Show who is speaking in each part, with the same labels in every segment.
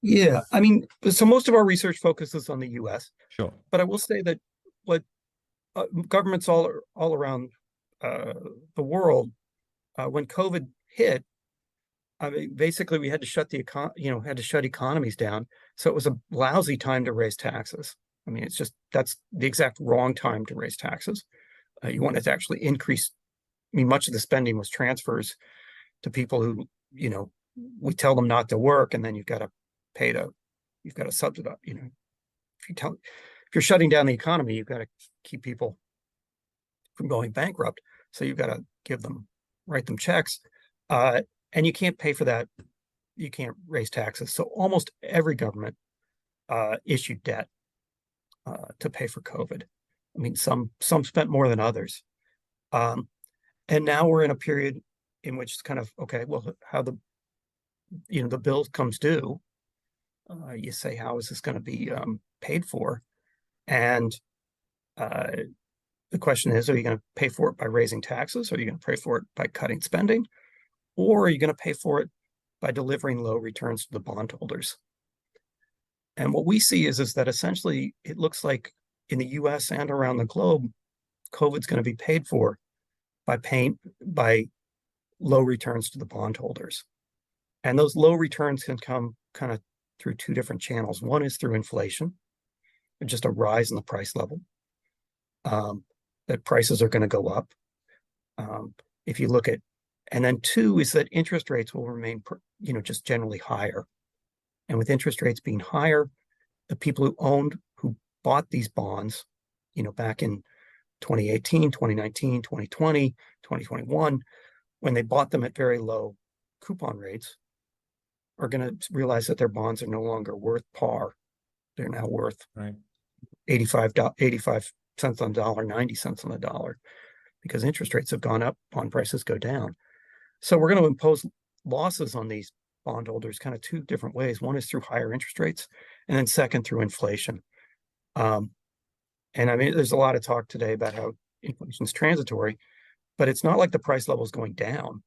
Speaker 1: Yeah, I mean, so most of our research focuses on the U.S.,
Speaker 2: Sure.
Speaker 1: but I will say that what governments all around uh, the world, when COVID hit, I mean, basically we had to had to shut economies down. So it was a lousy time to raise taxes. I mean, that's the exact wrong time to raise taxes. You wanted to actually increase. I mean, much of the spending was transfers to people who, we tell them not to work, and then pay to, you've got to subsidize. If you're shutting down the economy, you've got to keep people from going bankrupt. So you've got to write them checks, and you can't pay for that. You can't raise taxes. So almost every government issued debt to pay for COVID. I mean, some spent more than others. And now we're in a period in which it's kind of okay. Well, how the bill comes due, you say, how is this going to be paid for? And uh, the question is, are you going to pay for it by raising taxes? Or are you going to pay for it by cutting spending? Or are you going to pay for it by delivering low returns to the bondholders? And what we see is that essentially it looks like in the US and around the globe, COVID's going to be paid for by low returns to the bondholders. And those low returns can come kind of through two different channels. One is through inflation, just a rise in the price level, that prices are going to go up. If you look at, and then two is that interest rates will remain, just generally higher. And with interest rates being higher, the people who bought these bonds, back in 2018, 2019, 2020, 2021, when they bought them at very low coupon rates, are going to realize that their bonds are no longer worth par. They're now worth
Speaker 2: Right.
Speaker 1: 85 cents on the dollar, 90 cents on the dollar, because interest rates have gone up, bond prices go down. So we're going to impose losses on these bondholders kind of two different ways. One is through higher interest rates, and then second through inflation. And I mean, there's a lot of talk today about how inflation is transitory, but it's not like the price level is going down.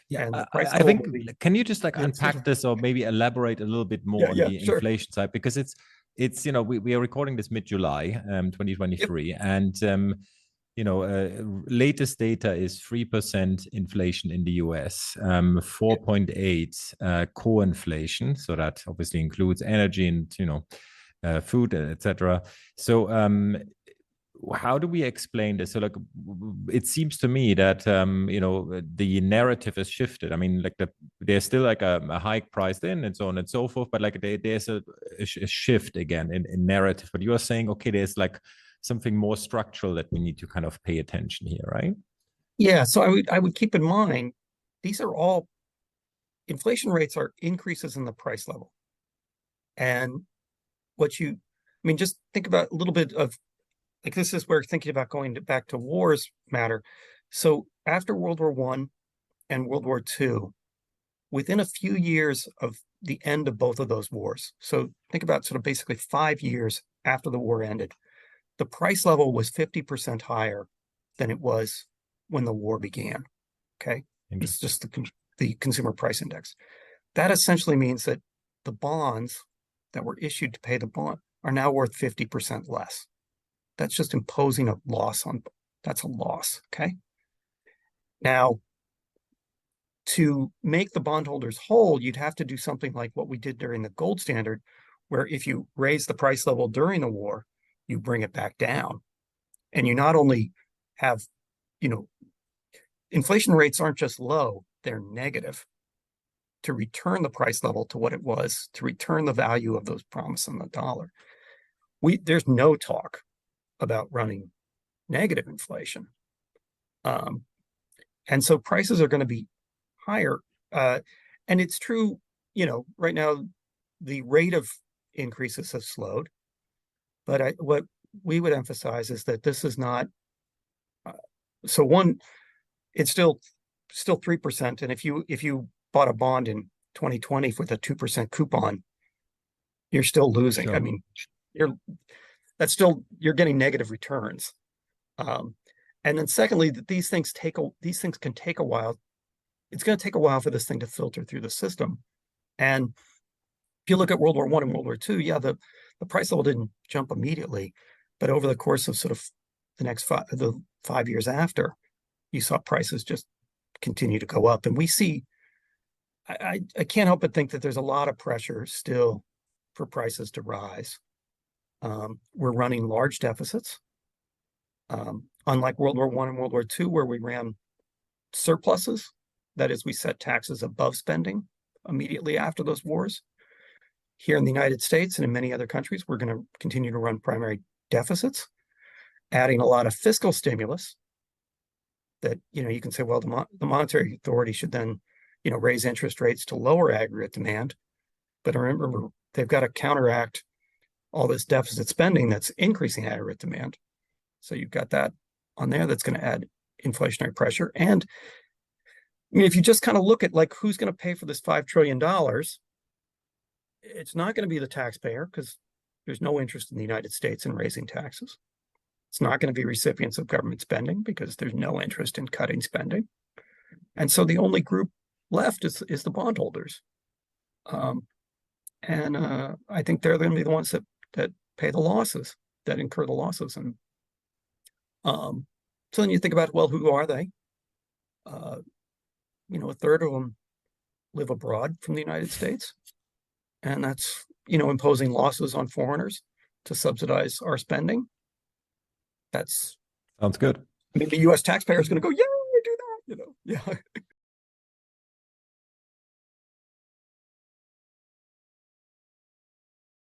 Speaker 2: Yeah,
Speaker 1: And the price
Speaker 2: I
Speaker 1: level
Speaker 2: think,
Speaker 1: will be,
Speaker 2: can you just like
Speaker 1: yeah,
Speaker 2: unpack this or maybe elaborate a little bit more on
Speaker 1: yeah,
Speaker 2: the
Speaker 1: sure.
Speaker 2: inflation side? Because it's we are recording this mid-July,
Speaker 1: Yep.
Speaker 2: 2023, and latest data is 3% inflation in the US, 4.8 core inflation. So that obviously includes energy and, food, etc. So how do we explain this? So like, it seems to me that, the narrative has shifted. I mean, like there's still like a hike priced in and so on and so forth, but like there's a shift again in narrative. But you are saying, okay, there's like something more structural that we need to kind of pay attention here, right?
Speaker 1: Yeah. So I would keep in mind, these are all inflation rates are increases in the price level. And I mean, just think about a little bit of like, this is where thinking about back to wars matter. So after World War I and World War II, within a few years of the end of both of those wars, so think about sort of basically 5 years after the war ended, the price level was 50% higher than it was when the war began. Okay. It's
Speaker 2: Interesting.
Speaker 1: just the consumer price index. That essentially means that the bonds that were issued to pay the bond are now worth 50% less. That's just imposing a loss that's a loss. Okay. Now, to make the bondholders whole, you'd have to do something like what we did during the gold standard, where if you raise the price level during the war, you bring it back down. And you not only have, inflation rates aren't just low, they're negative, to return the price level to what it was, to return the value of those promises on the dollar. There's no talk about running negative inflation. And so prices are going to be higher. And it's true, right now, the rate of increases has slowed. But what we would emphasize is that this is not, so one, it's still 3%. And if you bought a bond in 2020 with a 2% coupon, you're still losing.
Speaker 2: Sure.
Speaker 1: I mean, you're getting negative returns. And then secondly, that these things can take a while. It's going to take a while for this thing to filter through the system. And if you look at World War I and World War II, yeah, the price level didn't jump immediately, but over the course of sort of the 5 years after, you saw prices just continue to go up. And we see, I can't help but think that there's a lot of pressure still for prices to rise. We're running large deficits. Unlike World War I and World War II, where we ran surpluses, that is, we set taxes above spending immediately after those wars. Here in the United States and in many other countries, we're going to continue to run primary deficits, adding a lot of fiscal stimulus that, you can say, well, the monetary authority should then, raise interest rates to lower aggregate demand. But remember, they've got to counteract all this deficit spending that's increasing aggregate demand. So you've got that on there that's going to add inflationary pressure. And I mean, if you just kind of look at like who's going to pay for this $5 trillion, it's not going to be the taxpayer because there's no interest in the United States in raising taxes. It's not going to be recipients of government spending because there's no interest in cutting spending. And so the only group left is the bondholders. And I think they're going to be the ones that pay the losses, that incur the losses. And so then you think about, well, who are they? A third of them live abroad from the United States. And that's, imposing losses on foreigners to subsidize our spending.
Speaker 2: Sounds good.
Speaker 1: I mean, the U.S. taxpayer is going to go, yeah, we do that, yeah.